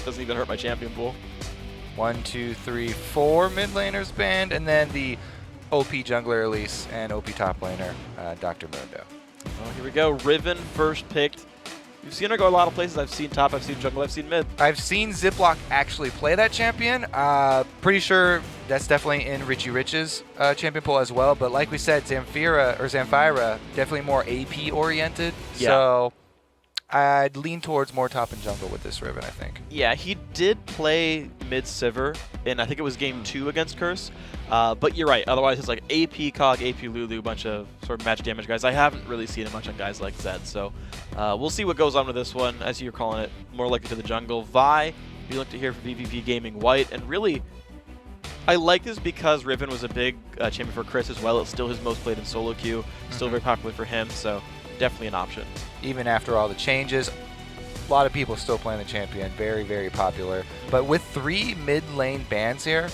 It doesn't even hurt my champion pool. 1, 2, 3, 4 mid laners banned, and then the OP jungler Elise and OP top laner Dr. Mundo. Well, here we go. Riven first picked. You've seen her go a lot of places. I've seen top, I've seen jungle, I've seen mid. I've seen Ziploc actually play that champion. Pretty sure that's definitely in Richie Rich's champion pool as well. But like we said, Zamfira, definitely more AP oriented. Yeah. So I'd lean towards more top and jungle with this Riven, I think. Yeah, he did play mid Sivir in, I think it was game 2 against Curse. But you're right. Otherwise, it's like AP COG, AP Lulu, a bunch of sort of magic damage guys. I haven't really seen it much on guys like Zed. So we'll see what goes on with this one. As you're calling it, more likely to the jungle. Vi, you look to hear for VVV Gaming White. And really, I like this because Riven was a big champion for Chris as well. It's still his most played in solo queue. Still very popular for him. So definitely an option. Even after all the changes, a lot of people still playing the champion. Very, very popular. But with 3 mid lane bans here,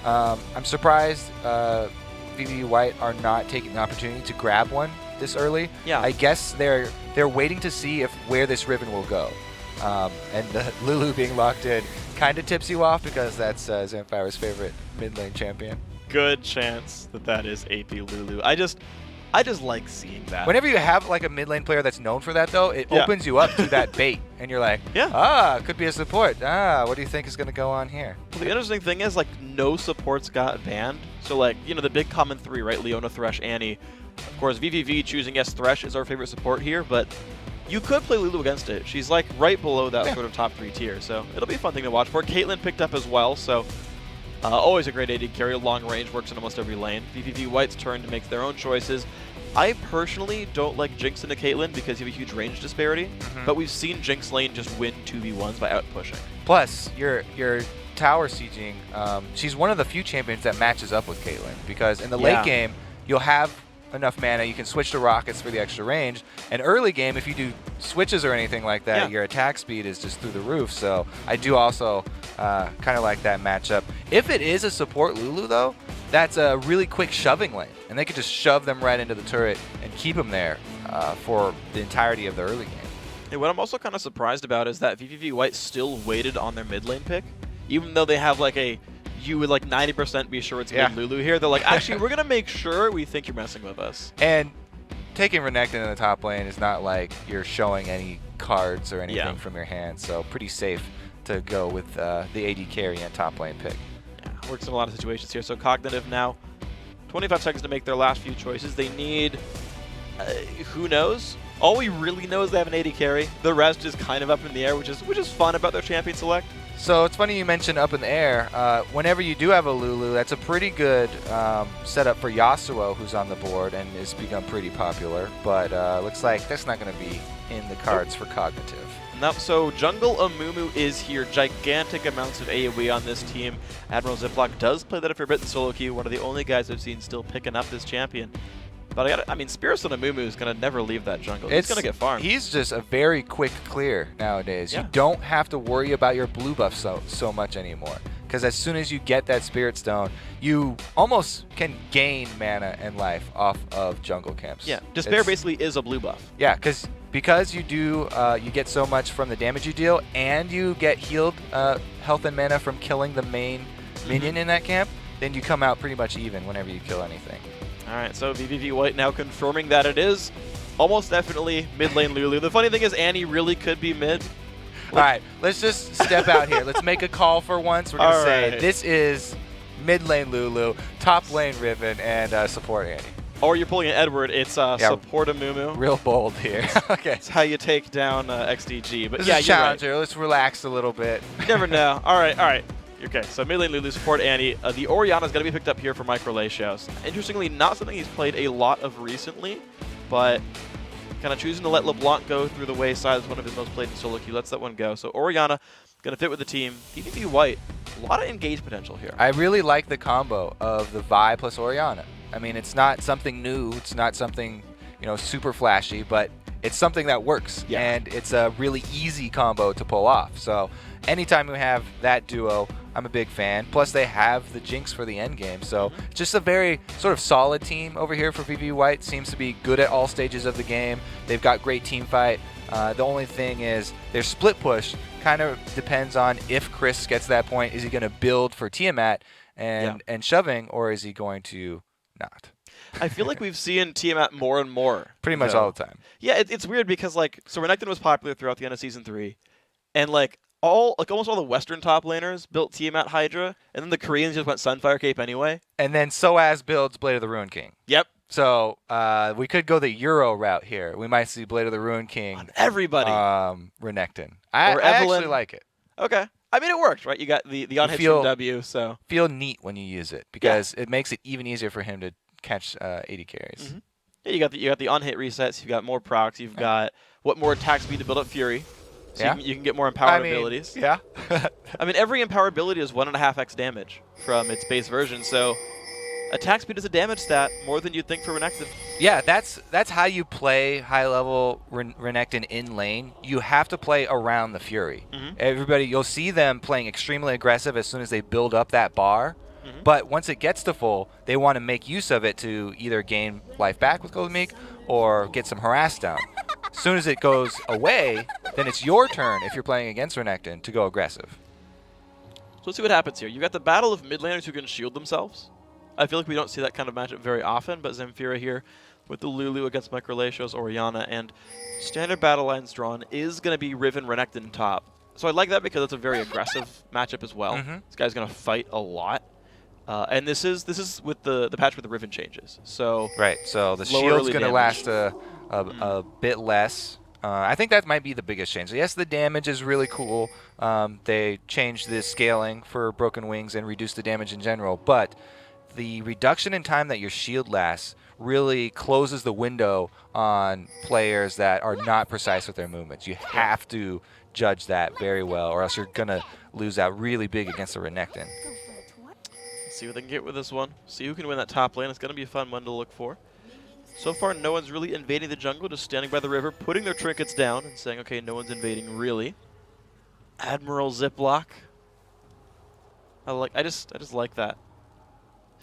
I'm surprised VVV White are not taking the opportunity to grab one this early. Yeah. I guess they're waiting to see where this Riven will go. And the Lulu being locked in kind of tips you off because that's Zamfira's favorite mid lane champion. Good chance that is AP Lulu. I just like seeing that. Whenever you have like a mid lane player that's known for that, though, it opens you up to that bait, and you're like, could be a support. What do you think is going to go on here? Well, the interesting thing is, like, no supports got banned. So, like, you know, the big common 3, right? Leona, Thresh, Annie. Of course, VVV choosing, yes, Thresh is our favorite support here, but you could play Lulu against it. She's, like, right below that sort of top 3 tier. So it'll be a fun thing to watch for. Caitlyn picked up as well, so always a great AD carry. Long range, works in almost every lane. VVV White's turn to make their own choices. I personally don't like Jinx into Caitlyn because you have a huge range disparity, but we've seen Jinx lane just win 2v1s by outpushing. Plus, your tower sieging, she's one of the few champions that matches up with Caitlyn because in the late game, you'll have enough mana, you can switch to rockets for the extra range, and early game, if you do switches or anything like that, your attack speed is just through the roof, so I do also kind of like that matchup. If it is a support Lulu, though, that's a really quick shoving lane, and they could just shove them right into the turret and keep them there for the entirety of the early game. And what I'm also kind of surprised about is that VVV White still waited on their mid lane pick, even though they have like you would like 90% be sure it's going to be Lulu here. They're like, actually, we're going to make sure we think you're messing with us. And taking Renekton in the top lane is not like you're showing any cards or anything from your hand, so pretty safe to go with the AD carry and top lane pick. Yeah, works in a lot of situations here. So Cognitive now, 25 seconds to make their last few choices. They need, who knows? All we really know is they have an AD carry. The rest is kind of up in the air, which is fun about their champion select. So it's funny you mentioned up in the air. Whenever you do have a Lulu, that's a pretty good setup for Yasuo, who's on the board and has become pretty popular. But looks like that's not going to be in the cards for Cognitive. No, so Jungle Amumu is here. Gigantic amounts of AoE on this team. Admiral Ziploc does play that a fair bit in solo queue. One of the only guys I've seen still picking up this champion. But I mean, Spears on Amumu is going to never leave that jungle. He's going to get farmed. He's just a very quick clear nowadays. You don't have to worry about your blue buff so much anymore. Because as soon as you get that Spirit Stone, you almost can gain mana and life off of jungle camps. Yeah, Despair basically is a blue buff. Yeah, because you do you get so much from the damage you deal, and you get healed health and mana from killing the main minion in that camp, then you come out pretty much even whenever you kill anything. All right, so VVV White now confirming that it is almost definitely mid lane Lulu. The funny thing is Annie really could be mid. All right, let's just step out here. Let's make a call for once. We're going to say this is mid lane Lulu, top lane Riven, and support Annie. Or you're pulling an Edward, it's support Amumu. Real bold here. Okay. It's how you take down XDG. But this is Challenger. Right. Let's relax a little bit. You never know. All right. Okay, so mid lane Lulu, support Annie. The Orianna's going to be picked up here for Micro Latios. Interestingly, not something he's played a lot of recently, but kind of choosing to let LeBlanc go through the wayside is one of his most played in solo queue. Lets that one go. So Orianna going to fit with the team. VVV White, a lot of engage potential here. I really like the combo of the Vi plus Orianna. I mean, it's not something new. It's not something, super flashy, but it's something that works. Yeah. And it's a really easy combo to pull off. So anytime we have that duo, I'm a big fan. Plus, they have the Jinx for the end game. So just a very sort of solid team over here for VVV White. Seems to be good at all stages of the game. They've got great team fight. The only thing is their split push kind of depends on if Chris gets to that point. Is he going to build for Tiamat and shoving, or is he going to not? I feel like we've seen Tiamat more and more. Pretty much all the time. Yeah, it's weird because like so Renekton was popular throughout the end of Season 3, and like almost all the Western top laners built Tiamat Hydra, and then the Koreans just went Sunfire Cape anyway. And then Soaz builds Blade of the Ruin King. Yep. So we could go the Euro route here. We might see Blade of the Ruin King on everybody. Renekton. I actually like it. Okay. I mean, it worked, right? You got the on hits from W, so feel neat when you use it because it makes it even easier for him to catch 80 carries. Mm-hmm. Yeah, you got the on hit resets. You've got more procs. You've got more attack speed to build up Fury. So you can get more empowered abilities. Yeah. I mean, every empowered ability is 1.5x damage from its base version, so attack speed is a damage stat more than you'd think for Renekton. Yeah, that's how you play high-level Renekton in lane. You have to play around the Fury. Everybody, you'll see them playing extremely aggressive as soon as they build up that bar. But once it gets to full, they want to make use of it to either gain life back with Golden Meek or get some harass down. As soon as it goes away, then it's your turn, if you're playing against Renekton, to go aggressive. So let's see what happens here. You got the battle of mid laners who can shield themselves. I feel like we don't see that kind of matchup very often, but Zemfira here with the Lulu against Microlatios, Orianna, and standard battle lines drawn is going to be Riven, Renekton top. So I like that because it's a very aggressive matchup as well. This guy's going to fight a lot. And this is with the patch with the Riven changes. So so the shield's going to last a bit less. I think that might be the biggest change. Yes, the damage is really cool. They changed the scaling for Broken Wings and reduced the damage in general, but the reduction in time that your shield lasts really closes the window on players that are not precise with their movements. You have to judge that very well, or else you're going to lose out really big against the Renekton. See what they can get with this one. See who can win that top lane. It's going to be a fun one to look for. So far, no one's really invading the jungle, just standing by the river, putting their trinkets down and saying, okay, no one's invading really. Admiral Ziploc. I just like that.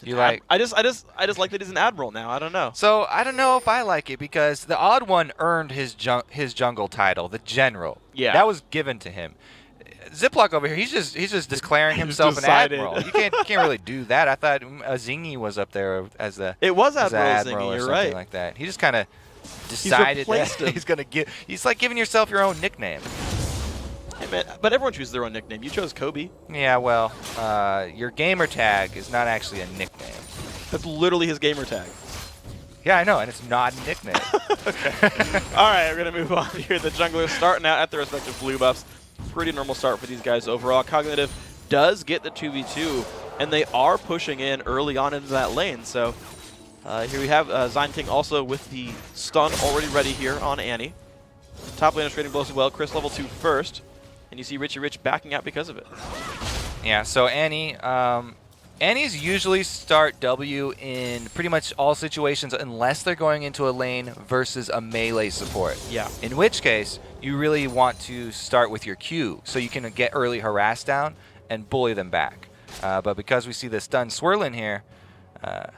I just like that he's an admiral now. I don't know. So I don't know if I like it because the odd one earned his jungle title, the general. Yeah. That was given to him. Ziploc over here, he's just declaring himself an admiral. You can't really do that. I thought Zingy was up there as the admiral or something like that. He just kind of decided that he's gonna give. He's like giving yourself your own nickname. Hey man, but everyone chooses their own nickname. You chose Kobe. Yeah, well, your gamer tag is not actually a nickname. That's literally his gamer tag. Yeah, I know, and it's not a nickname. Okay. All right, we're gonna move on here. The junglers starting out at their respective blue buffs. Pretty normal start for these guys overall. Cognitive does get the 2v2, and they are pushing in early on into that lane. So here we have Zion King also with the stun already ready here on Annie. Top laner trading blows as well. Chris level 2 first, and you see Richie Rich backing out because of it. Yeah, so Annie, Annie's usually start W in pretty much all situations unless they're going into a lane versus a melee support. Yeah. In which case, you really want to start with your Q so you can get early harass down and bully them back. But because we see the stun swirling here,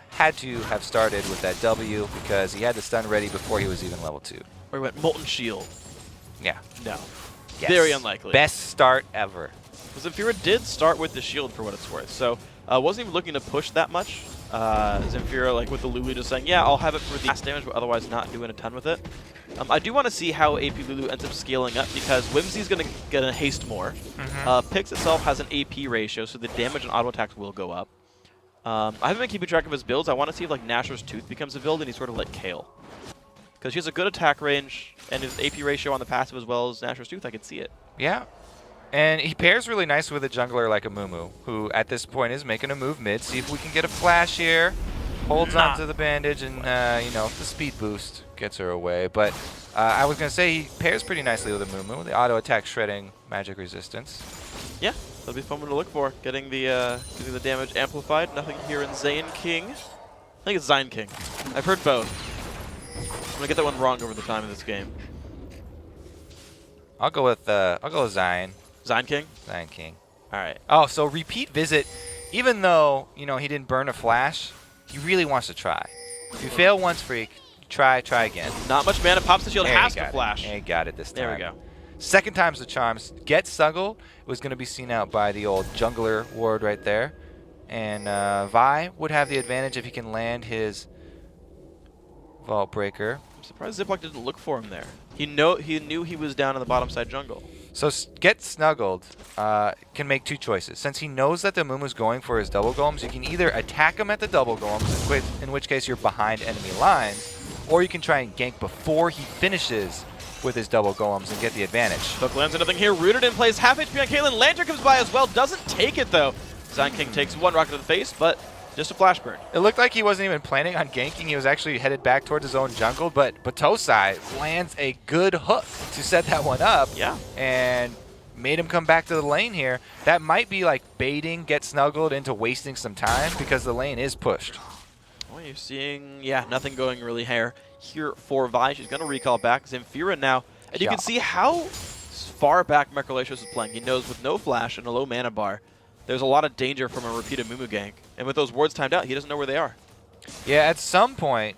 had to have started with that W because he had the stun ready before he was even level 2. Or he went Molten Shield. Yeah. No. Yes. Very unlikely. Best start ever. Zemfira did start with the shield for what it's worth, so wasn't even looking to push that much. Zemfira, like with the Lulu, just saying, yeah, I'll have it for the mass damage, but otherwise not doing a ton with it. I do want to see how AP Lulu ends up scaling up because Whimsy's going to get a haste more. Pix itself has an AP ratio, so the damage and auto attacks will go up. I haven't been keeping track of his builds. I want to see if like Nashor's Tooth becomes a build and he's sort of like Kale. Because she has a good attack range and his AP ratio on the passive as well as Nashor's Tooth, I can see it. Yeah. And he pairs really nice with a jungler like a Mumu, who at this point is making a move mid. See if we can get a flash here. Holds onto the bandage and, you know, the speed boost gets her away. But I was going to say he pairs pretty nicely with a Mumu. The auto attack shredding magic resistance. Yeah, that'll be fun one to look for. Getting the damage amplified. Nothing here in Zayn King. I think it's Zion King. I've heard both. I'm going to get that one wrong over the time of this game. I'll go with Zion. Zion King? Zion King. All right. Oh, so repeat visit. Even though, you know, he didn't burn a flash, he really wants to try. If you fail once, Freak, try again. Not much mana. Pops the shield. There Has to flash. He got it this time. There we go. Second time's the charm. Get Snuggled was going to be seen out by the old jungler ward right there. And Vi would have the advantage if he can land his Vault Breaker. I'm surprised Ziploc didn't look for him there. He knew he was down in the bottom side jungle. So Get Snuggled can make two choices. Since he knows that the Amumu's going for his double golems, you can either attack him at the double golems, in which case you're behind enemy lines, or you can try and gank before he finishes with his double golems and get the advantage. Hook lands nothing here. Rooted in place. Half HP on Caitlyn. Lantern comes by as well. Doesn't take it though. Zion King takes one rocket to the face, but just a flash burn. It looked like he wasn't even planning on ganking. He was actually headed back towards his own jungle, but Batosai lands a good hook to set that one up. Yeah. And made him come back to the lane here. That might be like baiting Get Snuggled into wasting some time because the lane is pushed. Well, you're seeing, yeah, nothing going really here for Vi. She's going to recall back Zamfira now. And you can see how far back Mechrolatios is playing. He knows with no flash and a low mana bar, there's a lot of danger from a repeated Mumu gank. And with those wards timed out, he doesn't know where they are. Yeah, at some point,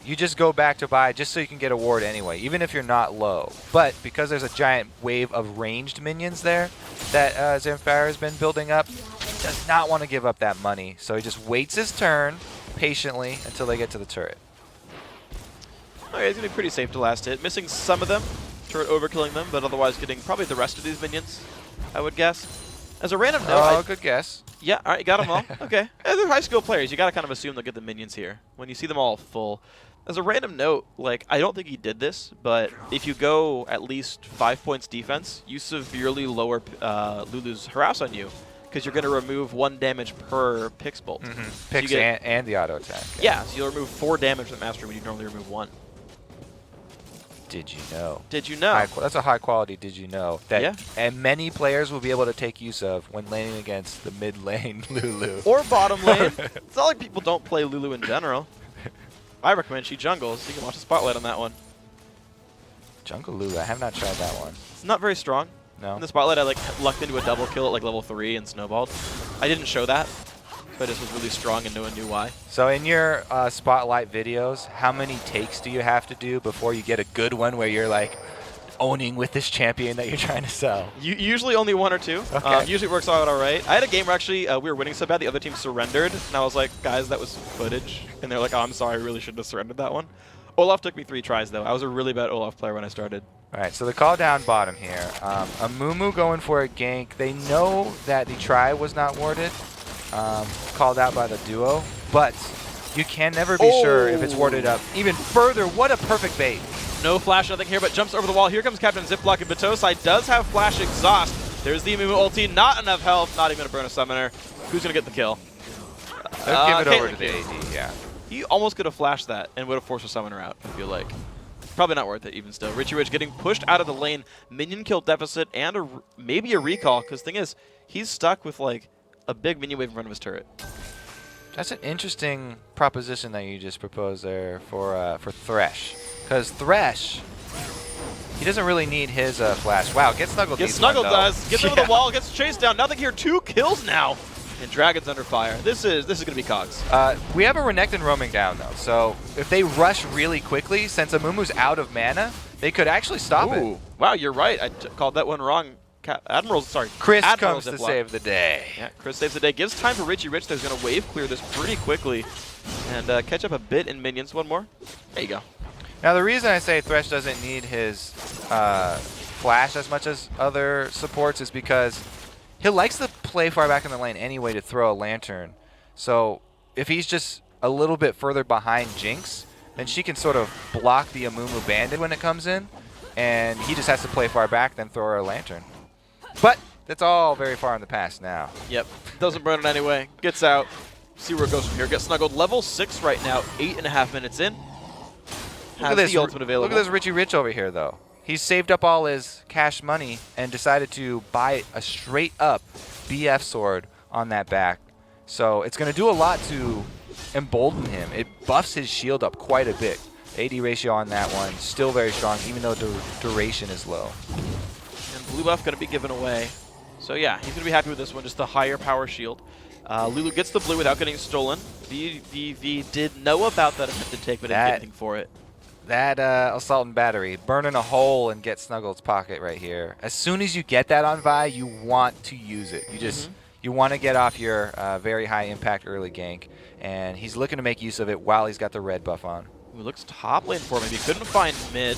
you just go back to buy just so you can get a ward anyway, even if you're not low. But because there's a giant wave of ranged minions there that Zamfira has been building up, he does not want to give up that money. So he just waits his turn patiently until they get to the turret. Okay, it's going to be pretty safe to last hit. Missing some of them, turret overkilling them, but otherwise getting probably the rest of these minions, I would guess. As a random note... Oh, good guess. Yeah, all right, you got them all. Okay. They're high skill players. You got to kind of assume they'll get the minions here when you see them all full. As a random note, like, I don't think he did this, but if you go at least 5 points defense, you severely lower Lulu's harass on you because you're going to remove 1 damage per Pix bolt. Pix So and the auto attack. Yeah, so you'll remove 4 damage from the Mastery when you normally remove 1. Did you know? Did you know? That's a high quality did you know that Yeah. and many players will be able to take use of when laning against the mid lane Lulu. Or bottom lane. It's not like people don't play Lulu in general. I recommend she jungles. You can watch the spotlight on that one. Jungle Lulu, I have not tried that one. It's not very strong. No. In the spotlight, I lucked into a double kill at like level 3 and snowballed. I didn't show that, but it was really strong and no one knew why. So in your spotlight videos, how many takes do you have to do before you get a good one where you're like owning with this champion that you're trying to sell? Usually only 1 or 2. Okay. Usually it works out all right. I had a game where actually we were winning so bad the other team surrendered, and I was like, guys, that was footage. And they're like, oh, I'm sorry, I really shouldn't have surrendered that one. Olaf took me 3 tries, though. I was a really bad Olaf player when I started. All right, so the call down bottom here. A Mumu going for a gank. They know that the try was not warded, called out by the duo, but you can never be sure if it's warded up even further. What a perfect bait. No flash, nothing here, but jumps over the wall. Here comes Captain Ziploc, and Batosai does have flash exhaust. There's the Mumu ulti, not enough health, not even going to burn a summoner. Who's going to get the kill? Let's give it over to the Caitlyn. AD, yeah. He almost could have flashed that and would have forced a summoner out, I feel like. Probably not worth it even still. Richie Rich getting pushed out of the lane, minion kill deficit, and maybe a recall, because the thing is, he's stuck with like a big minion wave in front of his turret. That's an interesting proposition that you just proposed there for Thresh. Because Thresh, he doesn't really need his flash. Wow, Get Snuggled Get needs Snuggled one, though. does. Gets over the wall, gets chased down. Nothing here. 2 kills now. And Dragon's under fire. This is going to be COGs. We have a Renekton roaming down, though. So if they rush really quickly, since Amumu's out of mana, they could actually stop it. Wow, you're right. I called that one wrong. Chris Admiral comes to Ziploc. save the day. Yeah, Chris saves the day. Gives time for Richie Rich. There's going to wave clear this pretty quickly and catch up a bit in minions. One more. There you go. Now, the reason I say Thresh doesn't need his flash as much as other supports is because he likes to play far back in the lane anyway to throw a lantern. So if he's just a little bit further behind Jinx, then she can sort of block the Amumu Bandit when it comes in, and he just has to play far back, then throw her a lantern. But that's all very far in the past now. Yep. Doesn't burn it anyway. Gets out. See where it goes from here. Gets snuggled. Level 6 right now. 8.5 minutes in. Look at this. The ultimate available. Look at this Richie Rich over here, though. He's saved up all his cash money and decided to buy a straight-up BF sword on that back. So it's going to do a lot to embolden him. It buffs his shield up quite a bit. AD ratio on that one, still very strong, even though duration is low. And blue buff going to be given away. So yeah, he's going to be happy with this one, just the higher power shield. Lulu gets the blue without getting stolen. VVV did know about that attempted take, but didn't get anything for it. That assault and battery, burning a hole and get Snuggled's pocket right here. As soon as you get that on Vi, you want to use it. You just you want to get off your very high impact early gank, and he's looking to make use of it while he's got the red buff on. He looks top lane for him. He couldn't find mid,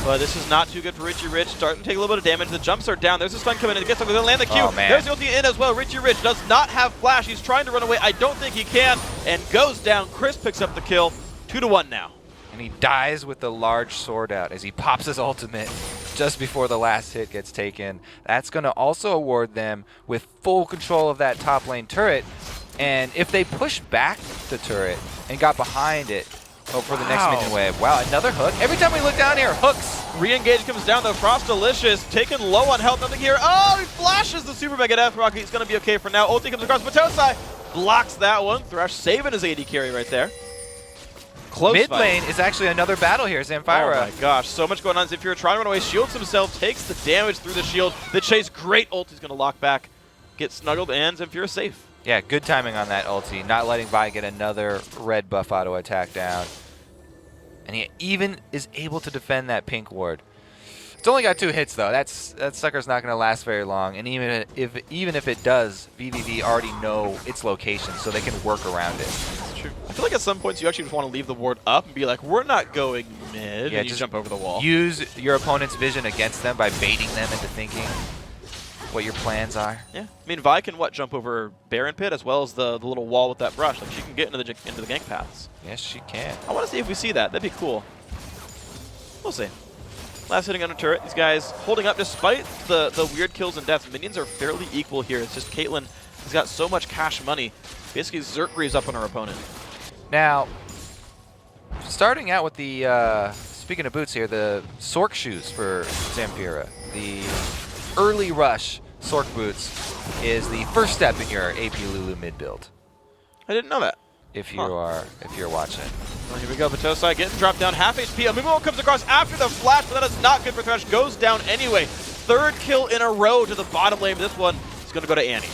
but this is not too good for Richie Rich. Starting to take a little bit of damage. The jumps are down. There's a stun coming in. He gets something to land the Q. Oh, man. There's the ulti in as well. Richie Rich does not have flash. He's trying to run away. I don't think he can, and goes down. Chris picks up the kill. 2-1 now. And he dies with the large sword out as he pops his ultimate just before the last hit gets taken. That's going to also award them with full control of that top lane turret. And if they push back the turret and got behind it for the next minion wave. Wow, another hook. Every time we look down here, hooks. Re-engage comes down though. Frostalicious taken low on health. Nothing here. Oh, he flashes the Super Mega Death Rocket. He's going to be okay for now. Ulti comes across. Matosai blocks that one. Thresh saving his AD carry right there. Close Mid fight. lane is actually another battle here. Zamfira. Oh my gosh, so much going on. Zamfira trying to run away, shields himself, takes the damage through the shield. The chase, great ult. He's going to lock back, get snuggled, and Zamfira safe. Yeah, good timing on that ulti. Not letting Vi get another red buff auto attack down. And he even is able to defend that pink ward. It's only got 2 hits though. That sucker's not going to last very long. And even if it does, VVV already know its location, so they can work around it. That's true. I feel like at some points you actually just want to leave the ward up and be like, we're not going mid, Yeah, and you jump over the wall. Use your opponent's vision against them by baiting them into thinking what your plans are. Yeah, I mean Vi can jump over Baron Pit as well as the little wall with that brush. Like she can get into the gank paths. Yes, she can. I want to see if we see that. That'd be cool. We'll see. Last hitting on a turret. These guys holding up despite the weird kills and deaths. Minions are fairly equal here. It's just Caitlyn has got so much cash money. Basically, Zerkree's up on her opponent. Now, starting out with the, speaking of boots here, the Sork shoes for Zamfira. The early rush Sork boots is the first step in your AP Lulu mid build. I didn't know that. If you're watching. Well, here we go. Matosai getting dropped down half HP. Amumu comes across after the flash, but that is not good for Thresh. Goes down anyway. 3rd kill in a row to the bottom lane. This one is going to go to Annie.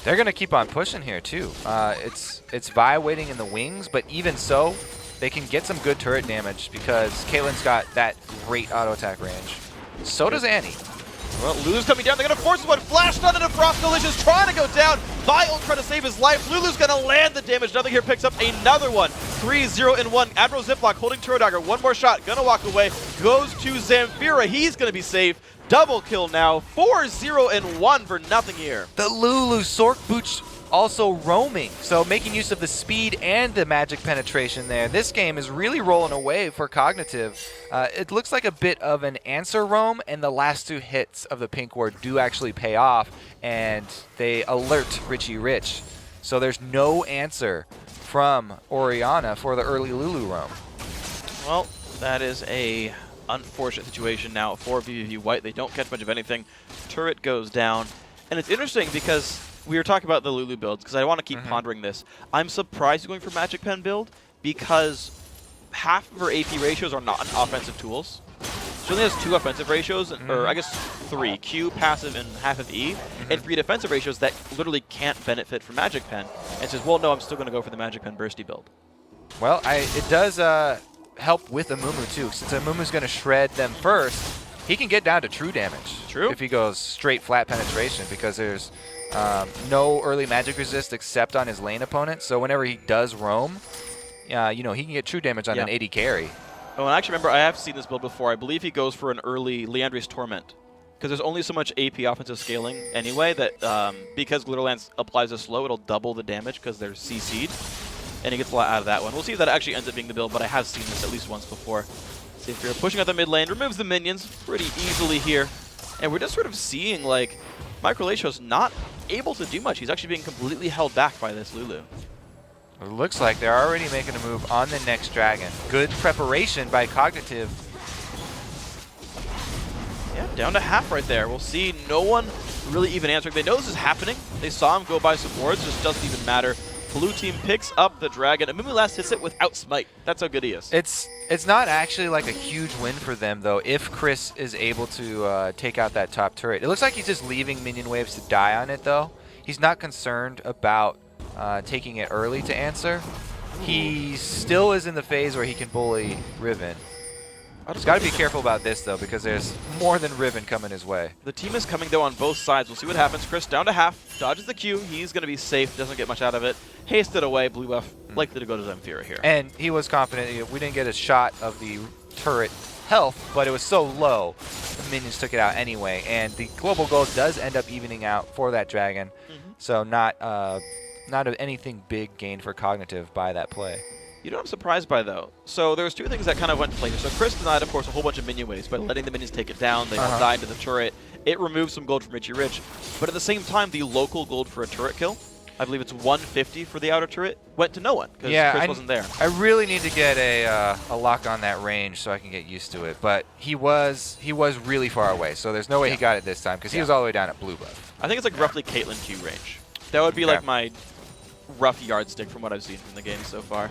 They're going to keep on pushing here too. It's Vi waiting in the wings, but even so, they can get some good turret damage because Caitlyn's got that great auto attack range. So does Annie. Well, Lulu's coming down. They're going to force one. Flash stun into Frostalicious, trying to go down. Vile trying to save his life. Lulu's going to land the damage. Nothing here picks up another one. 3-0-1. Admiral Ziploc holding Turret Dagger. One more shot. Going to walk away. Goes to Zamfira. He's going to be safe. Double kill now. 4-0-1 for nothing here. The Lulu Sork boots also roaming, so making use of the speed and the magic penetration there. This game is really rolling away for Cognitive. It looks like a bit of an answer roam, and the last 2 hits of the pink ward do actually pay off, and they alert Richie Rich. So there's no answer from Orianna for the early Lulu roam. Well, that is a unfortunate situation now for VVV White. They don't catch much of anything. Turret goes down, and it's interesting because we were talking about the Lulu builds because I want to keep pondering this. I'm surprised you're going for Magic Pen build because half of her AP ratios are not offensive tools. She only has 2 offensive ratios, or I guess 3, Q, passive, and half of E, and 3 defensive ratios that literally can't benefit from Magic Pen. And says, well, no, I'm still going to go for the Magic Pen bursty build. Well, it does help with Amumu too. Since Amumu's going to shred them first, he can get down to true damage. True. If he goes straight flat penetration, because there's no early magic resist except on his lane opponent. So whenever he does roam, you know, he can get true damage on an 80 carry. Oh, and I actually remember I have seen this build before. I believe he goes for an early Liandry's Torment. Because there's only so much AP offensive scaling anyway that because Glitterlance applies a slow, it'll double the damage because they're CC'd. And he gets a lot out of that one. We'll see if that actually ends up being the build, but I have seen this at least once before. Zamfira pushing out the mid lane, removes the minions pretty easily here. And we're just sort of seeing, like, Mike Relacio's not able to do much. He's actually being completely held back by this Lulu. It looks like they're already making a move on the next dragon. Good preparation by Cognitive. Yeah, down to half right there. We'll see no one really even answering. They know this is happening. They saw him go by some wards. Just doesn't even matter. Blue team picks up the dragon. Amumu last hits it without smite. That's how good he is. It's not actually like a huge win for them, though, if Chris is able to take out that top turret. It looks like he's just leaving minion waves to die on it, though. He's not concerned about taking it early to answer. he still is in the phase where he can bully Riven. He's got to be careful about this, though, because there's more than Riven coming his way. The team is coming, though, on both sides. We'll see what happens. Chris down to half, dodges the Q. He's going to be safe, doesn't get much out of it. Hasted away, blue buff, likely to go to Zemfira here. And he was confident. We didn't get a shot of the turret health, but it was so low, the minions took it out anyway. And the global gold does end up evening out for that dragon. So not anything big gained for Cognitive by that play. You know what I'm surprised by, though? So there's two things that kind of went to play here. So Chris denied, of course, a whole bunch of minion waves by letting the minions take it down. They all died to the turret. It removed some gold from Richie Rich. But at the same time, the local gold for a turret kill, I believe it's 150 for the outer turret, went to no one because Chris wasn't there. I really need to get a lock on that range so I can get used to it. But he was really far away, so there's no way he got it this time because he was all the way down at blue buff. I think it's like roughly Caitlyn Q range. That would be like my rough yardstick from what I've seen from the game so far.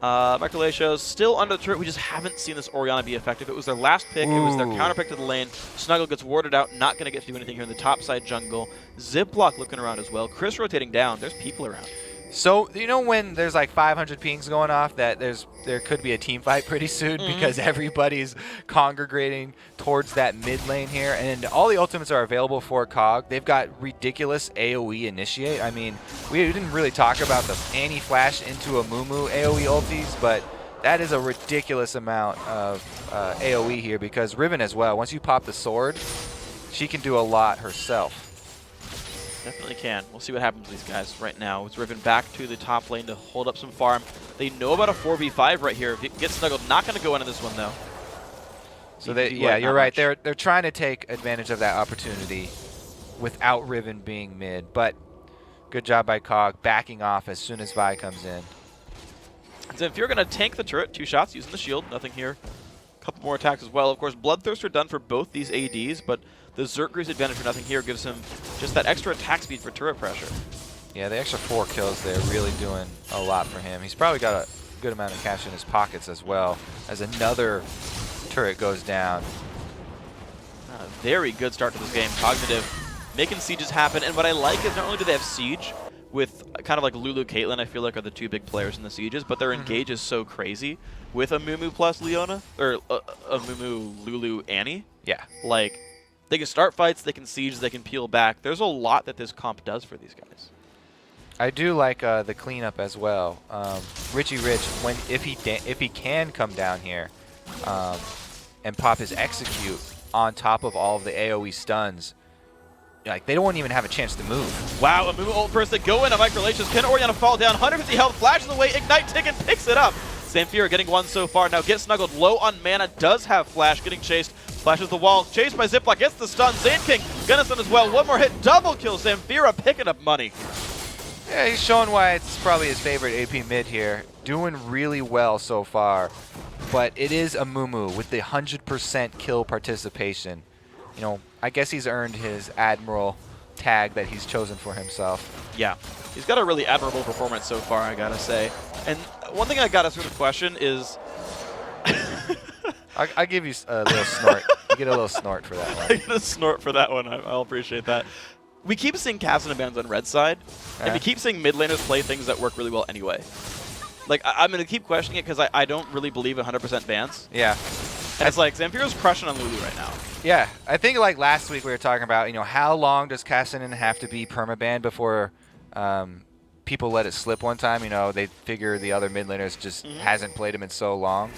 Microlatios still under the turret. We just haven't seen this Orianna be effective. It was their last pick. It was their counter pick to the lane. Snuggle gets warded out. Not going to get to do anything here in the top side jungle. Ziploc looking around as well. Chris rotating down. There's people around. So, you know when there's like 500 pings going off that there could be a team fight pretty soon because everybody's congregating towards that mid lane here, and all the ultimates are available for COG. They've got ridiculous AoE initiate. I mean, we didn't really talk about the anti-flash into a Mumu AoE ultis, but that is a ridiculous amount of AoE here because Riven as well, once you pop the sword, she can do a lot herself. Definitely can. We'll see what happens to these guys right now. It's Riven back to the top lane to hold up some farm. They know about a 4v5 right here. If it gets snuggled, not going to go into this one, though. So you're right. They're trying to take advantage of that opportunity without Riven being mid. But good job by COG backing off as soon as Vi comes in. So if you're going to tank the turret, 2 shots using the shield, nothing here. A couple more attacks as well. Of course, Bloodthirster done for both these ADs, but the Zerkru's advantage for nothing here gives him just that extra attack speed for turret pressure. Yeah, the extra 4 kills there really doing a lot for him. He's probably got a good amount of cash in his pockets as well as another turret goes down. Very good start to this game. Cognitive making sieges happen, and what I like is not only do they have siege with kind of like Lulu, Caitlyn, I feel like are the 2 big players in the sieges, but their engage is so crazy with a Mumu plus Leona, or a Mumu, Lulu, Annie. Yeah. Like, they can start fights, they can siege, they can peel back. There's a lot that this comp does for these guys. I do like the cleanup as well. Richie Rich, if he can come down here and pop his execute on top of all of the AoE stuns, like they don't even have a chance to move. Wow, a Mumu ult burst that go in on Microlations. Can Orianna fall down? 150 health, flashes away, Ignite Ticket picks it up. Zamfira getting 1 so far. Now gets snuggled low on mana, does have flash, getting chased. Flashes the wall, chased by Ziploc, gets the stun. Zane King gonna stun as well. 1 more hit, double kill. Zamfira picking up money. Yeah, he's showing why it's probably his favorite AP mid here. Doing really well so far. But it is a Mumu with the 100% kill participation. You know, I guess he's earned his Admiral tag that he's chosen for himself. Yeah, he's got a really admirable performance so far, I gotta say. And one thing I gotta sort of question is... I'll give you a little snort. You get a little snort for that one. I get a snort for that one. I'll appreciate that. We keep seeing Cassian bans on red side, and we keep seeing mid laners play things that work really well anyway. Like, I'm going to keep questioning it because I don't really believe 100% bans. Yeah. And it's like, Zamfira's crushing on Lulu right now. Yeah. I think like last week we were talking about, you know, how long does Cassian have to be permabanned before people let it slip one time? You know, they figure the other mid laners just hasn't played him in so long.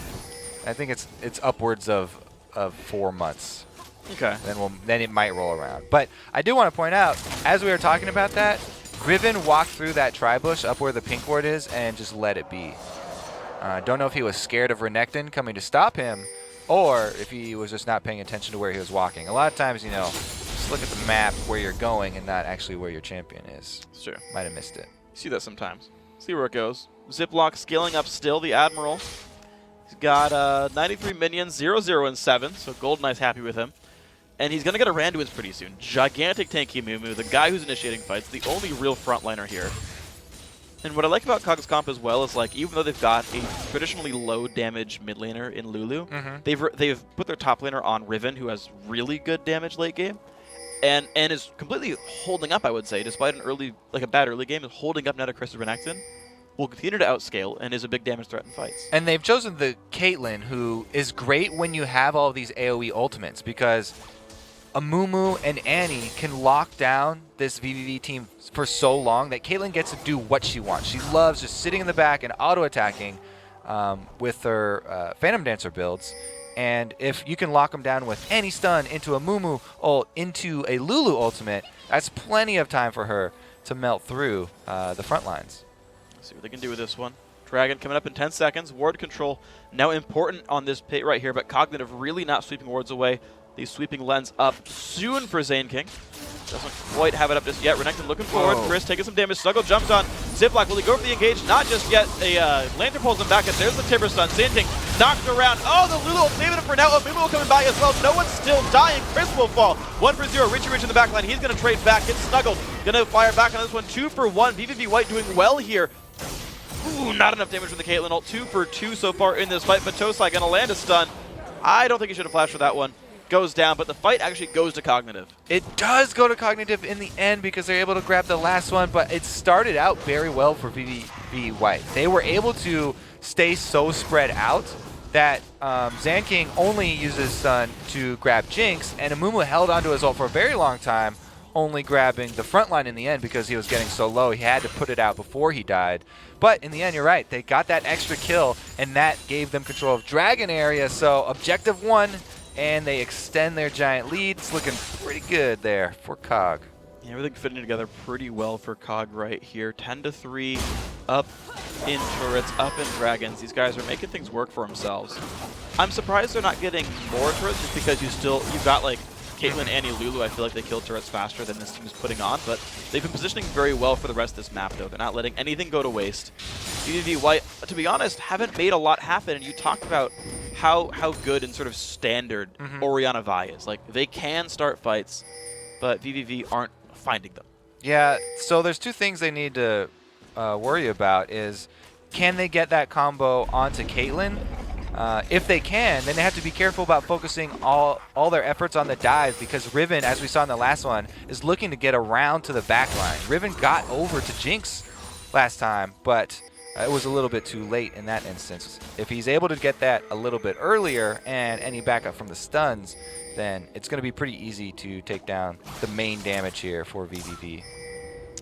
I think it's upwards of 4 months. Okay. Then it might roll around. But I do want to point out, as we were talking about that, Riven walked through that tri-bush up where the pink ward is and just let it be. Don't know if he was scared of Renekton coming to stop him or if he was just not paying attention to where he was walking. A lot of times, you know, just look at the map where you're going and not actually where your champion is. Sure. Might have missed it. See that sometimes. See where it goes. Ziploc scaling up still, the Admiral. He's got 93 minions, 0, 0, and 7, so GoldenEye's happy with him. And he's going to get a Randuin's pretty soon. Gigantic tanky Mumu, the guy who's initiating fights, the only real frontliner here. And what I like about COG's comp as well is, like, even though they've got a traditionally low damage mid laner in Lulu, they've put their top laner on Riven, who has really good damage late game, and is completely holding up, I would say, despite an early, like a bad early game, is holding up Netacris and Renekton. will continue to outscale and is a big damage threat in fights. And they've chosen the Caitlyn, who is great when you have all of these AoE ultimates, because Amumu and Annie can lock down this VVV team for so long that Caitlyn gets to do what she wants. She loves just sitting in the back and auto-attacking with her Phantom Dancer builds. And if you can lock them down with any stun into a Mumu ult, into a Lulu ultimate, that's plenty of time for her to melt through the front lines. Let's see what they can do with this one. Dragon coming up in 10 seconds. Ward control now important on this pit right here, but Cognitive really not sweeping wards away. The sweeping lens up soon for Zane King. Doesn't quite have it up just yet. Renekton looking forward. Chris taking some damage. Snuggle jumps on. Ziplock, will he go for the engage? Not just yet. A Lantern pulls him back, and there's the Timber stun. Zane King knocked around. Oh, the Lulu saving it for now. Amumu coming by as well. No one's still dying. Chris will fall. 1 for 0. Richie Rich in the back line. He's going to trade back. Gets snuggled. Going to fire back on this one. 2 for 1. VVV White doing well here. Ooh, not enough damage from the Caitlyn ult. 2 for 2 so far in this fight, but Tosai going to land a stun. I don't think he should have flashed for that one. Goes down, but the fight actually goes to Cognitive. It does go to Cognitive in the end because they're able to grab the last one, but it started out very well for VVV White. They were able to stay so spread out that Zan King only uses stun to grab Jinx, and Amumu held onto his ult for a very long time, only grabbing the front line in the end because he was getting so low. He had to put it out before he died. But in the end, you're right. They got that extra kill, and that gave them control of Dragon area. So objective 1, and they extend their giant lead. It's looking pretty good there for COG. Yeah, everything fitting together pretty well for COG right here. 10-3, up in turrets, up in dragons. These guys are making things work for themselves. I'm surprised they're not getting more turrets just because you've got like Caitlyn, Annie, Lulu. I feel like they kill turrets faster than this team is putting on, but they've been positioning very well for the rest of this map, though. They're not letting anything go to waste. VVV White, to be honest, haven't made a lot happen, and you talked about how good and sort of standard Orianna Vi is. Like, they can start fights, but VVV aren't finding them. Yeah, so there's 2 things they need to worry about is, can they get that combo onto Caitlyn? If they can, then they have to be careful about focusing all their efforts on the dive, because Riven, as we saw in the last one, is looking to get around to the back line. Riven got over to Jinx last time, but it was a little bit too late in that instance. If he's able to get that a little bit earlier and any backup from the stuns, then it's going to be pretty easy to take down the main damage here for VVV.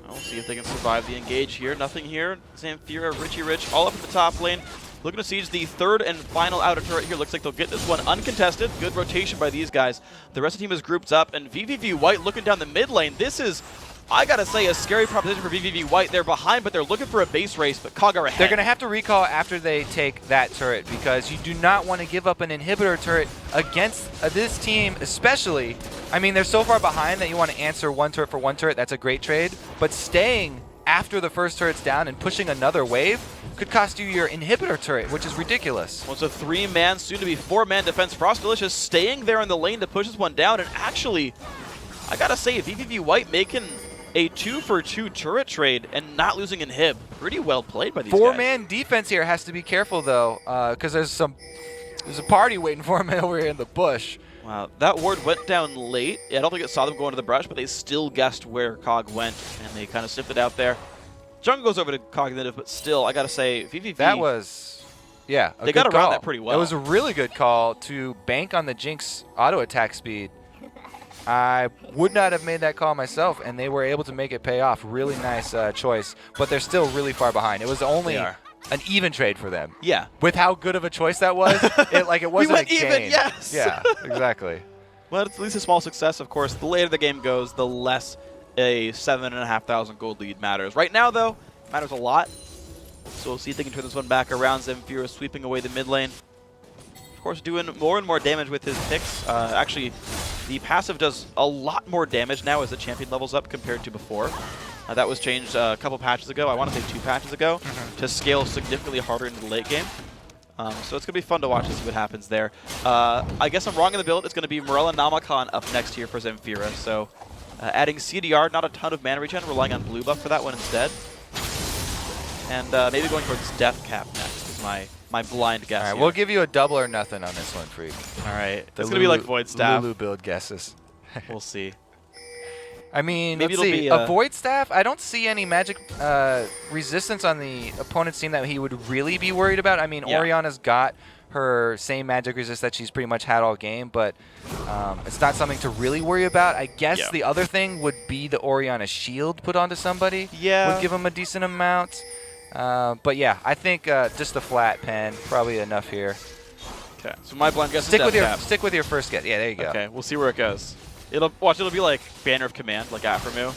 We'll see if they can survive the engage here. Nothing here. Zamfira, Richie Rich, all up in the top lane. Looking to siege the 3rd and final outer turret here. Looks like they'll get this one uncontested. Good rotation by these guys. The rest of the team is grouped up, and VVV White looking down the mid lane. This is, I gotta say, a scary proposition for VVV White. They're behind, but they're looking for a base race, but COG are ahead. They're going to have to recall after they take that turret, because you do not want to give up an inhibitor turret against this team, especially. I mean, they're so far behind that you want to answer 1 turret for 1 turret. That's a great trade, but staying after the first turret's down and pushing another wave could cost you your inhibitor turret, which is ridiculous. Well, it's a 3-man, soon-to-be 4-man defense. Frost Delicious staying there in the lane to push this one down, and actually, I gotta say, VVV White making a 2 for 2 turret trade and not losing inhib. Pretty well played by these guys. 4-man defense here has to be careful, though, because there's a party waiting for him over here in the bush. Wow, that ward went down late. I don't think it saw them go into the brush, but they still guessed where COG went, and they kind of sniffed it out there. Jungle goes over to Cognitive, but still, I gotta say, VVV... That was, yeah, they got around that pretty well. It was a really good call to bank on the Jinx auto attack speed. I would not have made that call myself, and they were able to make it pay off. Really nice choice, but they're still really far behind. It was only an even trade for them. Yeah. With how good of a choice that was, it wasn't we went a game. Even, yes. Yeah, exactly. Well, it's at least a small success, of course. The later the game goes, the less a 7,500 gold lead matters. Right now, though, it matters a lot. So we'll see if they can turn this one back around. Zamfira sweeping away the mid lane. Of course, doing more and more damage with his picks. Actually, the passive does a lot more damage now as the champion levels up compared to before. That was changed a couple patches ago. I want to say 2 patches ago to scale significantly harder into the late game. So it's going to be fun to watch and see what happens there. I guess I'm wrong in the build. It's going to be Morella Namakan up next here for Zamfira. So adding CDR, not a ton of mana regen, relying on blue buff for that one instead. And maybe going towards Death Cap next is my blind guess. All right, we'll give you a double or nothing on this one, Freak. All right. That's going to be like Void Staff. Lulu build guesses. We'll see. I mean, maybe let's it'll see. be A Void Staff, I don't see any magic resistance on the opponent's team that he would really be worried about. I mean, Oriana's got her same magic resist that she's pretty much had all game, but it's not something to really worry about. I guess the other thing would be the Oriana shield put onto somebody. Yeah. Would give him a decent amount. But yeah, I think just a flat pen, probably enough here. Okay, so my blind guess stick is stick with your first guess. Yeah, there you go. Okay, we'll see where it goes. It'll be like Banner of Command, like Aphromu.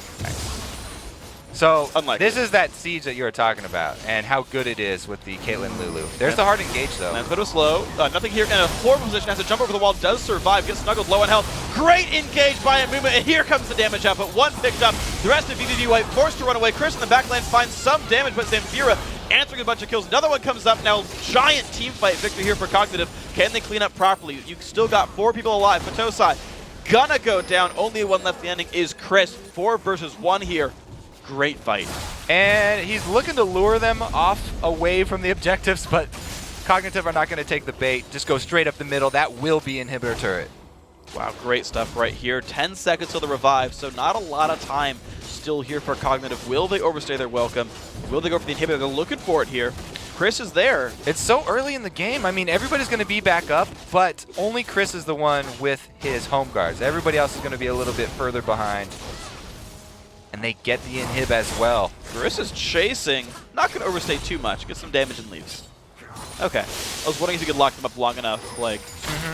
So Unlikely. this is that siege that you were talking about, and how good it is with the Caitlyn Lulu. There's the hard engage though. Lands a bit of slow. Nothing here in a horrible position. Has to jump over the wall. Does survive. Gets snuggled low on health. Great engage by Amuma. And here comes the damage output. One picked up. The rest of VVV White forced to run away. Chris in the back lane finds some damage, but Zamfira answering a bunch of kills. Another one comes up now. Giant team fight victory here for Cognitive. Can they clean up properly? You still got 4 people alive. Matosai gonna go down. Only one left. The ending is Chris. 4 versus 1 here. Great fight. And he's looking to lure them off away from the objectives, but Cognitive are not going to take the bait. Just go straight up the middle. That will be inhibitor turret. Wow, great stuff right here. 10 seconds till the revive, so not a lot of time still here for Cognitive. Will they overstay their welcome? Will they go for the inhibitor? They're looking for it here. Chris is there. It's so early in the game. I mean, everybody's going to be back up, but only Chris is the one with his home guards. Everybody else is going to be a little bit further behind. And they get the inhib as well. Chris is chasing. Not going to overstay too much. Get some damage and leaves. Okay. I was wondering if he could lock them up long enough. Like,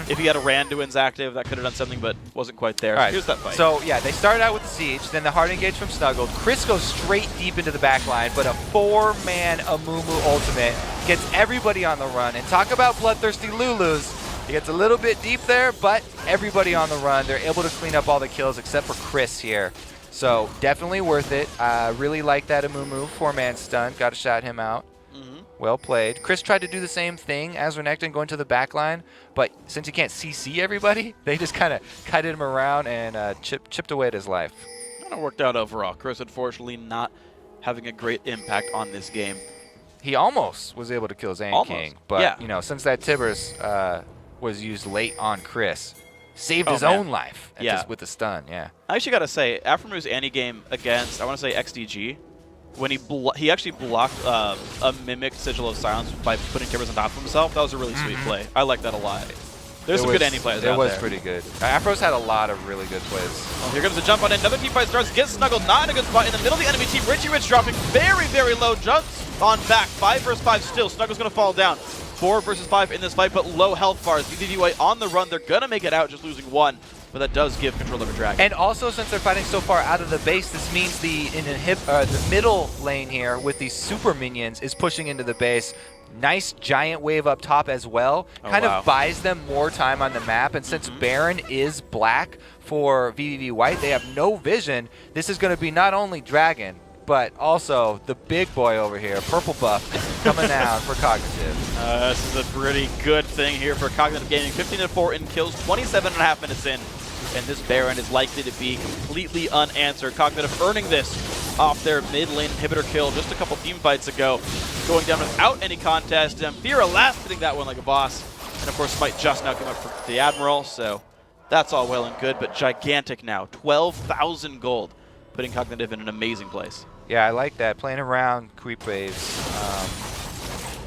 if he had a Randuin's active, that could have done something, but wasn't quite there. All right. Here's that fight. So, yeah, they started out with the siege, then the hard engage from Snuggled. Chris goes straight deep into the back line, but a 4-man Amumu ultimate gets everybody on the run. And talk about bloodthirsty Lulus. He gets a little bit deep there, but everybody on the run. They're able to clean up all the kills except for Chris here. So definitely worth it. Really like that Amumu 4-man stun. Got to shout him out. Well played. Chris tried to do the same thing as Renekton going to the back line, but since he can't CC everybody, they just kind of kited him around and chipped away at his life. Kind of worked out overall. Chris, unfortunately, not having a great impact on this game. He almost was able to kill Zane King, but you know, since that Tibbers was used late on Chris, saved his own life with the stun. I actually got to say, Aphromu's anti-game against, I want to say XDG, when he actually blocked a Mimic Sigil of Silence by putting Tibbers on top of himself, that was a really sweet play. I like that a lot. There's some good anti-players out there. It was pretty good. Afro's had a lot of really good plays. Well, here comes the jump on in. Another team fight starts, gets snuggled, not in a good spot. In the middle of the enemy team, Richie Rich dropping very, very low. Jumps on back. 5 versus 5 still. Snuggle's going to fall down. 4 versus 5 in this fight, but low health bars. VVV on the run. They're going to make it out, just losing 1. But that does give control over Dragon. And also, since they're fighting so far out of the base, this means the middle lane here with these super minions is pushing into the base. Nice giant wave up top as well. Kind of buys them more time on the map. And since Baron is black for VVV White, they have no vision. This is going to be not only Dragon, but also the big boy over here, Purple Buff, coming down for Cognitive. This is a pretty good thing here for Cognitive Gaming. 15-4 in kills, 27.5 minutes in. And this Baron is likely to be completely unanswered. Cognitive earning this off their mid lane inhibitor kill just a couple team fights ago. Going down without any contest. Zamfira last hitting that one like a boss. And of course, Smite just now came up for the Admiral. So that's all well and good, but gigantic now. 12,000 gold, putting Cognitive in an amazing place. Yeah, I like that. Playing around creep waves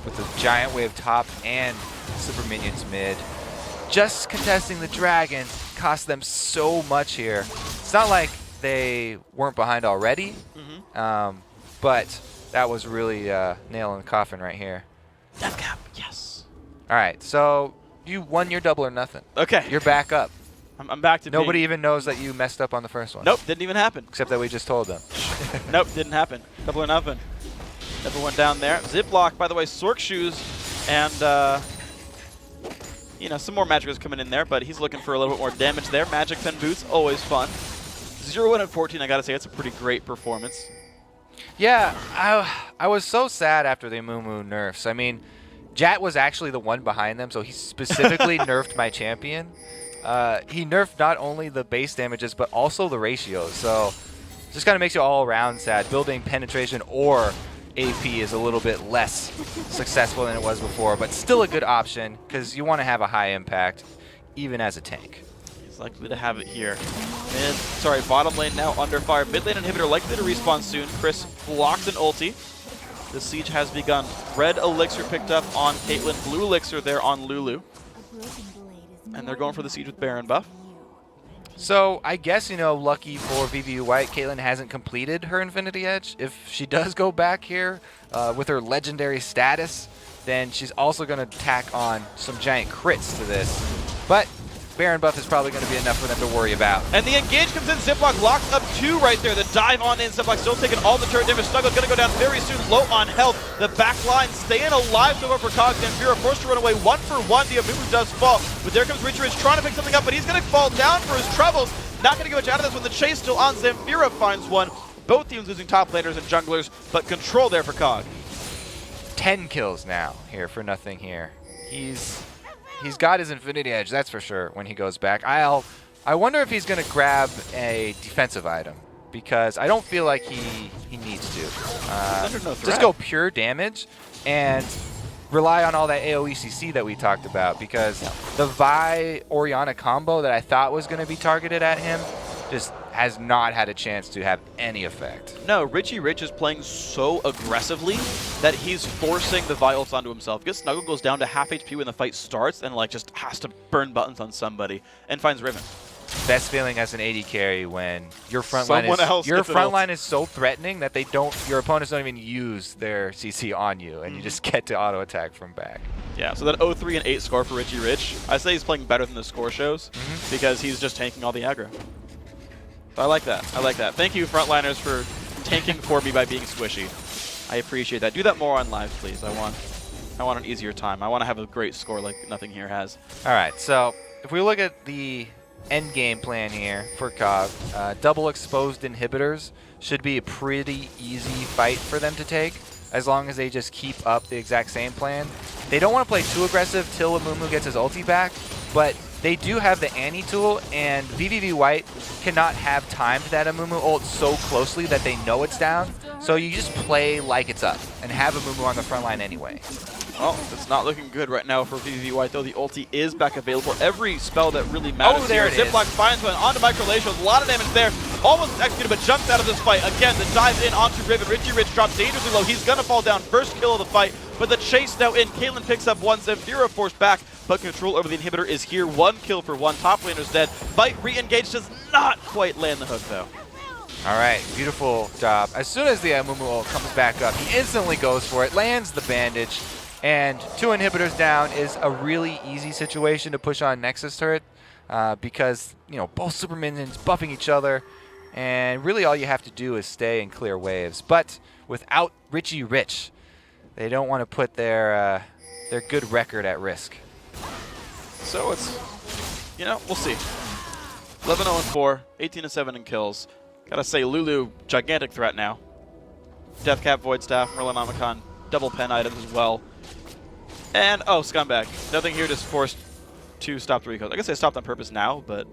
with the giant wave top and super minions mid. Just contesting the Dragon cost them so much here. It's not like they weren't behind already, but that was really nail in the coffin right here. Death cap, yes. All right, so you won your double or nothing. Okay. You're back up. I'm back to Nobody even knows that you messed up on the first one. Nope, didn't even happen. Except that we just told them. Nope, didn't happen. Double or nothing. Everyone down there. Ziplock, by the way, Sork shoes, and you know, some more Magicers coming in there, but he's looking for a little bit more damage there. Magic Pen boots, always fun. 0-1 and 14, I gotta say, it's a pretty great performance. Yeah, I was so sad after the Amumu nerfs. I mean, Jat was actually the one behind them, so he specifically nerfed my champion. He nerfed not only the base damages, but also the ratios. So just kind of makes you all around sad. Building penetration or AP is a little bit less successful than it was before, but still a good option because you want to have a high impact, even as a tank. He's likely to have it here. Bottom lane now under fire. Mid lane inhibitor likely to respawn soon. Chris blocks an ulti. The siege has begun. Red elixir picked up on Caitlyn. Blue elixir there on Lulu. And they're going for the siege with Baron buff. So I guess, you know, lucky for VVV White, Caitlyn hasn't completed her Infinity Edge. If she does go back here with her legendary status, then she's also going to tack on some giant crits to this. But Baron buff is probably going to be enough for them to worry about. And the engage comes in. Ziploc locks up 2 right there. The dive on in. Ziploc still taking all the turret damage. Snuggle's going to go down very soon, low on health. The back line staying alive so far for COG. Zamfira forced to run away 1 for 1. The Amumu does fall. But there comes Richard trying to pick something up, but he's going to fall down for his troubles. Not going to get much out of this when the chase still on. Zamfira finds one. Both teams losing top laners and junglers, but control there for COG. 10 kills now here for nothing here. He's got his Infinity Edge, that's for sure, when he goes back. I wonder if he's going to grab a defensive item, because I don't feel like he needs to. Just go pure damage and rely on all that AoE CC that we talked about, because the Vi Orianna combo that I thought was going to be targeted at him just has not had a chance to have any effect. No, Richie Rich is playing so aggressively that he's forcing the Vi ults onto himself. Because Snuggle goes down to half HP when the fight starts and like just has to burn buttons on somebody and finds Riven. Best feeling as an AD carry when your front line is so threatening that your opponents don't even use their CC on you, and you just get to auto attack from back. Yeah, so that 0-3 and 8 score for Richie Rich, I say he's playing better than the score shows because he's just tanking all the aggro. So I like that. I like that. Thank you, frontliners, for tanking for me by being squishy. I appreciate that. Do that more on live, please. I want an easier time. I want to have a great score like nothing here has. All right, so if we look at the end game plan here for COG, double exposed inhibitors should be a pretty easy fight for them to take, as long as they just keep up the exact same plan. They don't want to play too aggressive till Amumu gets his ulti back, but they do have the Annie tool, and VVV White cannot have timed that Amumu ult so closely that they know it's down. So you just play like it's up and have Amumu on the front line anyway. Well, it's not looking good right now for VVV White, though. The ulti is back available. Every spell that really matters there here. Ziploc finds one onto Microlation. A lot of damage there. Almost executed, but jumps out of this fight. Again, the dive in onto Riven. Richie Rich drops dangerously low. He's going to fall down. First kill of the fight, but the chase now in. Caitlyn picks up one. Zamfira forced back, but control over the inhibitor is here. 1 kill for 1. Top laner's dead. Fight re-engaged does not quite land the hook, though. All right, beautiful job. As soon as the Amumu ult comes back up, he instantly goes for it, lands the bandage, and 2 inhibitors down is a really easy situation to push on Nexus turret, because, you know, both super minions buffing each other, and really all you have to do is stay and clear waves. But without Richie Rich, they don't want to put their good record at risk. So it's, you know, we'll see. 11-0-4, 18-7 in kills. Gotta say, Lulu, gigantic threat now. Deathcap, Void Staff, Merlin Omicron, double pen items as well. And, oh, Scumbag. Nothing here, just forced to stop the recos. I guess I stopped on purpose now, but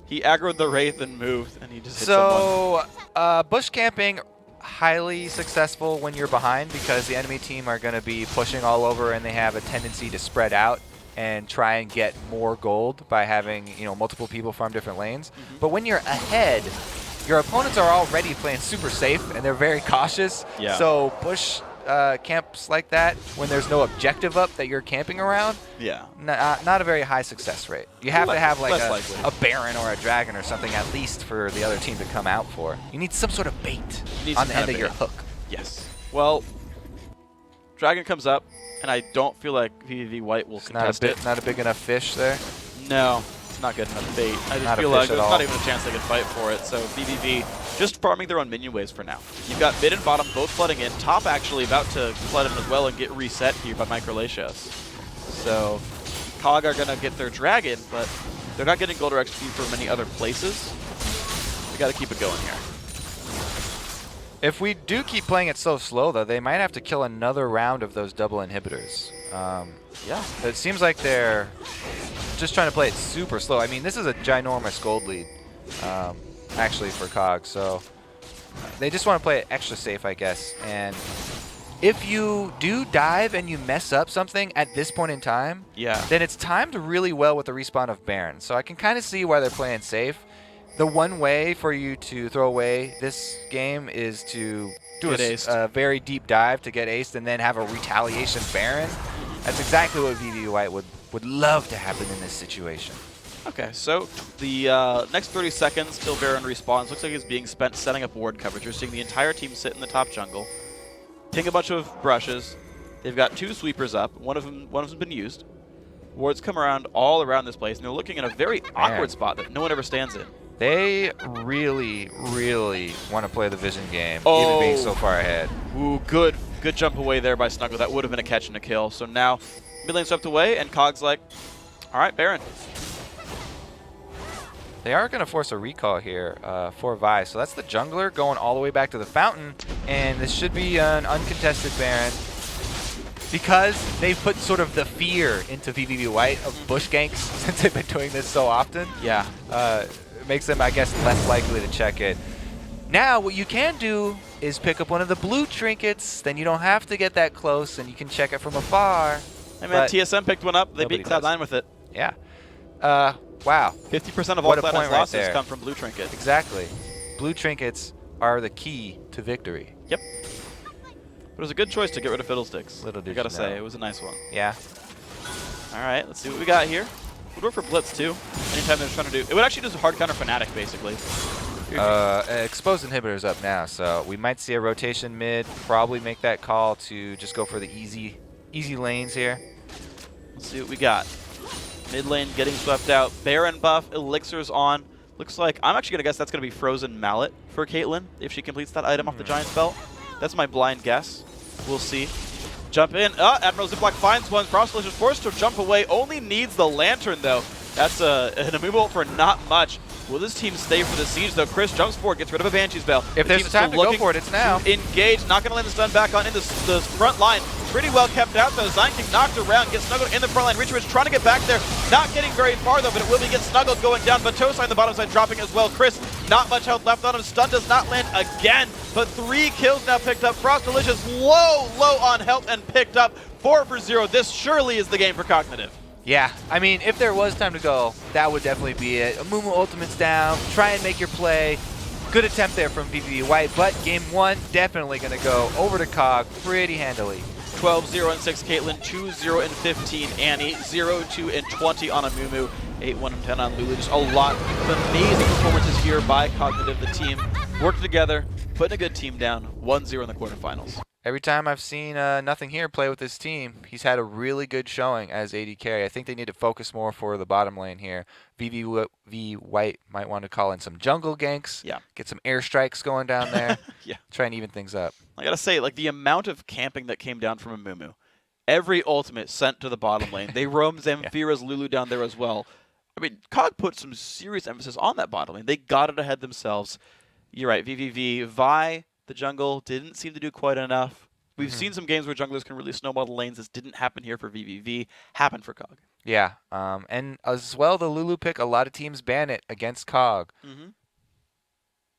he aggroed the Wraith and moved, and he just hit someone. So, bush camping, highly successful when you're behind, because the enemy team are going to be pushing all over, and they have a tendency to spread out and try and get more gold by having, you know, multiple people farm different lanes. But when you're ahead, your opponents are already playing super safe, and they're very cautious. Yeah. So bush camps like that, when there's no objective up that you're camping around, not a very high success rate. You have to have like a Baron or a Dragon or something at least for the other team to come out for. You need some sort of bait on the end of your hook. Yes. Well, Dragon comes up, and I don't feel like VVV White will contest it. Not a big enough fish there? No, it's not good enough bait. I just feel like there's not even a chance they can fight for it. So VVV just farming their own minion waves for now. You've got mid and bottom both flooding in. Top actually about to flood in as well and get reset here by Microlatios. So COG are going to get their Dragon, but they're not getting gold or XP from many other places. We got to keep it going here. If we do keep playing it so slow, though, they might have to kill another round of those double inhibitors. Yeah, it seems like they're just trying to play it super slow. I mean, this is a ginormous gold lead, actually, for COG. So they just want to play it extra safe, I guess. And if you do dive and you mess up something at this point in time, then it's timed really well with the respawn of Baron. So I can kind of see why they're playing safe. The one way for you to throw away this game is to do a very deep dive to get aced and then have a retaliation Baron. That's exactly what VVV White would love to happen in this situation. Okay, so the next 30 seconds till Baron respawns looks like it's being spent setting up ward coverage. You're seeing the entire team sit in the top jungle, ping a bunch of brushes. They've got 2 sweepers up. One of them's been used. Wards come around all around this place, and they're looking in a very awkward spot that no one ever stands in. They really, really want to play the vision game, even being so far ahead. Ooh, good jump away there by Snuggle. That would have been a catch and a kill. So now mid lane swept away, and COG's like, all right, Baron. They are going to force a recall here for Vi. So that's the jungler going all the way back to the fountain, and this should be an uncontested Baron. Because they've put sort of the fear into VVV White of bush ganks since they've been doing this so often. Yeah. It makes them, I guess, less likely to check it. Now, what you can do is pick up one of the blue trinkets. Then you don't have to get that close, and you can check it from afar. I mean, TSM picked one up. They beat Cloud9 with it. Yeah. Wow. 50% of all Cloud9's losses come from blue trinkets. Exactly. Blue trinkets are the key to victory. Yep. But it was a good choice to get rid of Fiddlesticks. Little did I gotta say, it was a nice one. Yeah. All right, let's see what we got here. Would work for Blitz too. Anytime they're trying to do, it would actually just hard counter Fnatic basically. Exposed inhibitor's up now, so we might see a rotation mid. Probably make that call to just go for the easy lanes here. Let's see what we got. Mid lane getting swept out. Baron buff, Elixir's on. Looks like I'm actually gonna guess that's gonna be Frozen Mallet for Caitlyn if she completes that item off the Giant's belt. That's my blind guess. We'll see. Jump in. Admiral Ziploc finds one. Frostless is forced to jump away. Only needs the Lantern, though. That's an amiibo for not much. Will this team stay for the siege, though? Chris jumps forward, gets rid of a Banshee's Bell. If there's time to go for it, it's now. Engage. Not going to land the stun back on in the front line. Pretty well kept out, though. King knocked around, gets snuggled in the front line. Richard's trying to get back there. Not getting very far, though, but it will be get snuggled going down. But Tosai on the bottom side dropping as well. Chris, not much health left on him. Stun does not land again, but 3 kills now picked up. Frost Delicious low on health and picked up 4 for 0. This surely is the game for Cognitive. Yeah, I mean, if there was time to go, that would definitely be it. Amumu ultimate's down. Try and make your play. Good attempt there from VVV White, but game 1 definitely going to go over to COG pretty handily. 12-0 and 6 Caitlyn, 2-0 and 15 Annie, 0-2 and 20 on Amumu, 8-1 and 10 on Lulu. Just a lot of amazing performances here by Cognitive. The team worked together, putting a good team down, 1-0 in the quarterfinals. Every time I've seen Nothing Here play with this team, he's had a really good showing as AD carry. I think they need to focus more for the bottom lane here. VVV White might want to call in some jungle ganks, get some airstrikes going down there, try and even things up. I gotta say, like, the amount of camping that came down from Amumu, every ultimate sent to the bottom lane. They roamed Zamfira's Lulu down there as well. I mean, COG put some serious emphasis on that bottom lane. They got it ahead themselves. You're right, VVV, Vi, the jungle didn't seem to do quite enough. We've seen some games where junglers can really snowball the lanes. This didn't happen here for VVV. Happened for COG. Yeah, and as well, the Lulu pick, a lot of teams ban it against COG.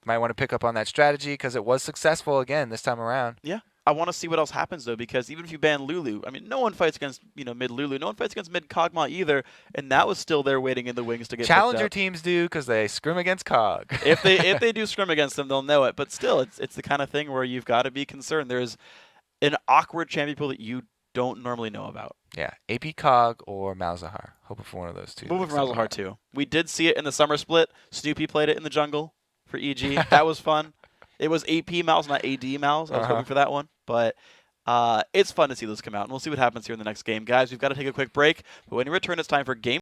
Might want to pick up on that strategy because it was successful again this time around. Yeah. I want to see what else happens, though, because even if you ban Lulu, I mean, no one fights against, mid Lulu. No one fights against mid Kog'Maw either, and that was still there waiting in the wings to get Challenger teams do because they scrim against COG. if they do scrim against them, they'll know it. But still, it's the kind of thing where you've got to be concerned. There's an awkward champion pool that you don't normally know about. Yeah, AP COG or Malzahar. Hoping for one of those two. Hoping for Malzahar, too. We did see it in the summer split. Snoopy played it in the jungle for EG. That was fun. It was AP Mouse, not AD Mouse. I was hoping for that one. But it's fun to see those come out. And we'll see what happens here in the next game. Guys, we've got to take a quick break. But when we return, it's time for Game